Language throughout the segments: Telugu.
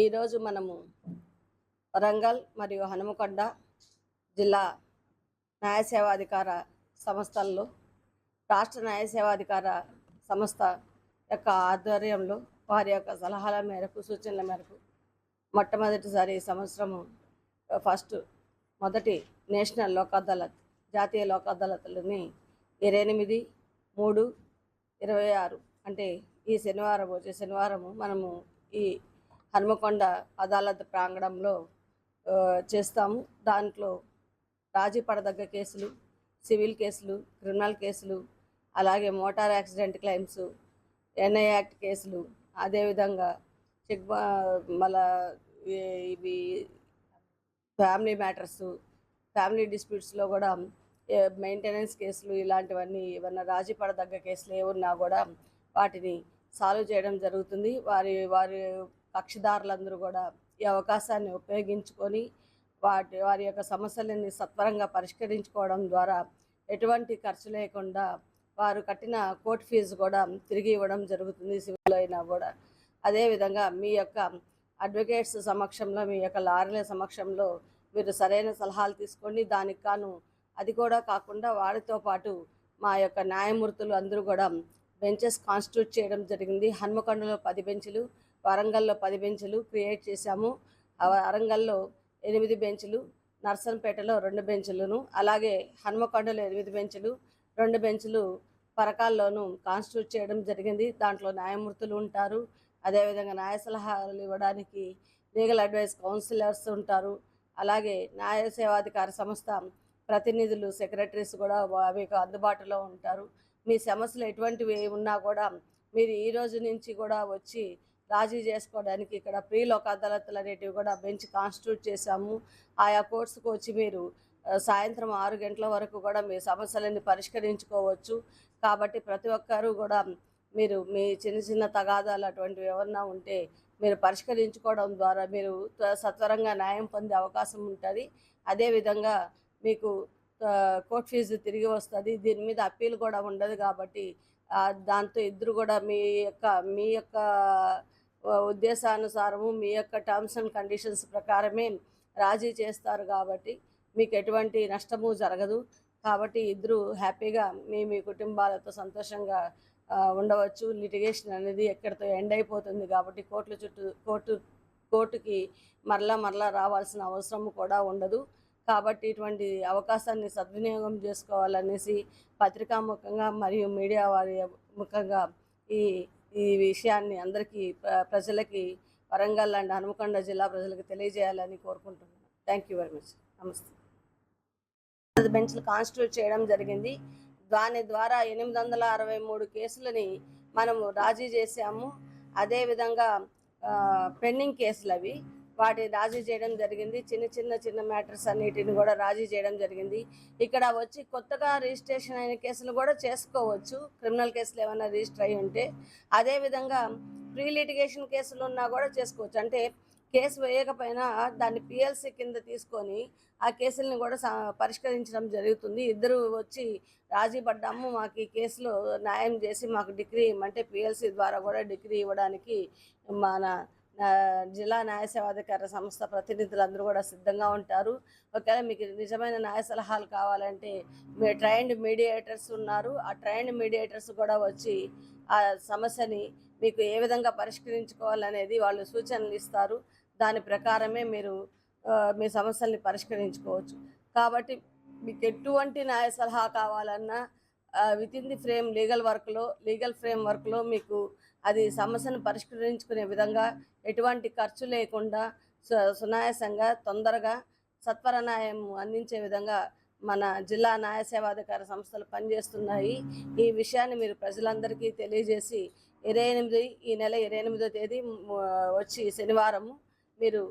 ఈరోజు మనము వరంగల్ మరియు హనుమకొండ జిల్లా న్యాయ సేవాధికార సంస్థల్లో రాష్ట్ర న్యాయ సేవాధికార సంస్థ యొక్క ఆధ్వర్యంలో వారి యొక్క సలహాల మేరకు సూచనల మేరకు మొట్టమొదటిసారి ఈ సంవత్సరము మొదటి నేషనల్ లోక్ అదాలత్ జాతీయ లోక్ అదాలత్లని 28/3/26 అంటే ఈ శనివారం మనము ఈ హనుమకొండ అదాలత్ ప్రాంగణంలో చేస్తాము. దాంట్లో రాజీ పడదగ్గ కేసులు, సివిల్ కేసులు, క్రిమినల్ కేసులు, అలాగే motor accident claims, NI act కేసులు, అదేవిధంగా మళ్ళా ఇవి ఫ్యామిలీ మ్యాటర్స్, ఫ్యామిలీ డిస్ప్యూట్స్లో కూడా మెయింటెనెన్స్ కేసులు, ఇలాంటివన్నీ ఏమన్నా రాజీ పడదగ్గ కేసులు ఏమున్నా కూడా వాటిని సాల్వ్ చేయడం జరుగుతుంది. వారి కక్షిదారులందరూ కూడా ఈ అవకాశాన్ని ఉపయోగించుకొని వారి యొక్క సమస్యలని సత్వరంగా పరిష్కరించుకోవడం ద్వారా ఎటువంటి ఖర్చు లేకుండా వారు కట్టిన కోర్టు ఫీజు కూడా తిరిగి ఇవ్వడం జరుగుతుంది, సివిల్ అయినా కూడా. అదేవిధంగా మీ యొక్క అడ్వకేట్స్ సమక్షంలో, మీ యొక్క లాయర్ల సమక్షంలో మీరు సరైన సలహాలు తీసుకోండి. దానికి కాను అది కూడా కాకుండా వారితో పాటు మా యొక్క న్యాయమూర్తులు అందరూ కూడా బెంచెస్ కాన్స్టిట్యూట్ చేయడం జరిగింది. హన్మకొండలో 10 బెంచులు, వరంగల్లో 10 బెంచులు క్రియేట్ చేశాము. వరంగల్లో 8 బెంచులు, నర్సంపేటలో 2 బెంచులను, అలాగే హన్మకొండలో 8 బెంచులు, 2 బెంచులు పరకాల్లోనూ కాన్స్టిట్యూట్ చేయడం జరిగింది. దాంట్లో న్యాయమూర్తులు ఉంటారు. అదేవిధంగా న్యాయ సలహాలు ఇవ్వడానికి లీగల్ అడ్వైస్ కౌన్సిలర్స్ ఉంటారు. అలాగే న్యాయ సేవాధికార సంస్థ ప్రతినిధులు, సెక్రటరీస్ కూడా మీకు అందుబాటులో ఉంటారు. మీ సమస్యలు ఎటువంటివి ఉన్నా కూడా మీరు ఈ రోజు నుంచి కూడా వచ్చి రాజీ చేసుకోవడానికి ఇక్కడ ప్రీ లోక్ అదాలత్లు అనేటివి కూడా బెంచ్ కాన్స్టిట్యూట్ చేశాము. ఆయా కోర్సుకు వచ్చి మీరు సాయంత్రం 6 గంటల వరకు కూడా మీ సమస్యలన్నీ పరిష్కరించుకోవచ్చు. కాబట్టి ప్రతి ఒక్కరూ కూడా మీరు మీ చిన్న తగాదాలు అటువంటివి ఏమన్నా ఉంటే మీరు పరిష్కరించుకోవడం ద్వారా మీరు సత్వరంగా న్యాయం పొందే అవకాశం ఉంటుంది. అదేవిధంగా మీకు కోర్ట్ ఫీజు తిరిగి వస్తుంది. దీని మీద అప్పీల్ కూడా ఉండదు. కాబట్టి దాంతో ఇద్దరు కూడా మీ యొక్క ఉద్దేశానుసారము, మీ యొక్క టర్మ్స్ అండ్ కండిషన్స్ ప్రకారమే రాజీ చేస్తారు. కాబట్టి మీకు ఎటువంటి నష్టము జరగదు. కాబట్టి ఇద్దరు హ్యాపీగా మీ కుటుంబాలతో సంతోషంగా ఉండవచ్చు. లిటిగేషన్ అనేది ఎక్కడితో ఎండ్ అయిపోతుంది. కాబట్టి కోర్టుకి మరలా రావాల్సిన అవసరం కూడా ఉండదు. కాబట్టి ఇటువంటి అవకాశాన్ని సద్వినియోగం చేసుకోవాలనేసి పత్రికాముఖంగా మరియు మీడియా వారి ముఖంగా ఈ విషయాన్ని అందరికీ ప్రజలకి, వరంగల్ అండ్ హనుమకొండ జిల్లా ప్రజలకు తెలియజేయాలని కోరుకుంటున్నాను. Thank you very much. నమస్తే. బెంచ్లు కాన్స్టిట్యూట్ చేయడం జరిగింది. దాని ద్వారా 863 కేసులని మనము రాజీ చేశాము. అదేవిధంగా పెండింగ్ కేసులు వాటి రాజీ చేయడం జరిగింది. చిన్న మ్యాటర్స్ అన్నిటిని కూడా రాజీ చేయడం జరిగింది. ఇక్కడ వచ్చి కొత్తగా రిజిస్ట్రేషన్ అయిన కేసులు కూడా చేసుకోవచ్చు, క్రిమినల్ కేసులు ఏమైనా రిజిస్టర్ అయి ఉంటే. అదేవిధంగా ప్రీ లిటిగేషన్ కేసులు ఉన్నా కూడా చేసుకోవచ్చు. అంటే కేసు వేయకపోయినా దాన్ని పిఎల్సి కింద తీసుకొని ఆ కేసులను కూడా పరిష్కరించడం జరుగుతుంది. ఇద్దరు వచ్చి రాజీ పడ్డాము, మాకు ఈ కేసులో న్యాయం చేసి మాకు డిగ్రీ ఇవ్వమంటే పిఎల్సి ద్వారా కూడా డిగ్రీ ఇవ్వడానికి మన జిల్లా న్యాయ సేవాధికార సంస్థ ప్రతినిధులందరూ కూడా సిద్ధంగా ఉంటారు. ఒకవేళ మీకు నిజమైన న్యాయ సలహాలు కావాలంటే ట్రైన్డ్ మీడియేటర్స్ ఉన్నారు. ఆ ట్రైన్డ్ మీడియేటర్స్ కూడా వచ్చి ఆ సమస్యని మీకు ఏ విధంగా పరిష్కరించుకోవాలనేది వాళ్ళు సూచనలు ఇస్తారు. దాని ప్రకారమే మీరు మీ సమస్యల్ని పరిష్కరించుకోవచ్చు. కాబట్టి మీకు ఎటువంటి న్యాయ సలహా కావాలన్నా వితిన్ ది లీగల్ ఫ్రేమ్ వర్క్లో మీకు అది సమస్యను పరిష్కరించుకునే విధంగా ఎటువంటి ఖర్చు లేకుండా సునాయాసంగా తొందరగా సత్వర న్యాయం అందించే విధంగా మన జిల్లా న్యాయ సేవాధికార సంస్థలు పనిచేస్తున్నాయి. ఈ విషయాన్ని మీరు ప్రజలందరికీ తెలియజేసి ఈ నెల 28వ తేదీ వచ్చి శనివారము మీరు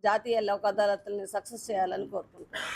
జాతీయ లోక్ అదాలత్ని సక్సెస్ చేయాలని కోరుకుంటున్నాను.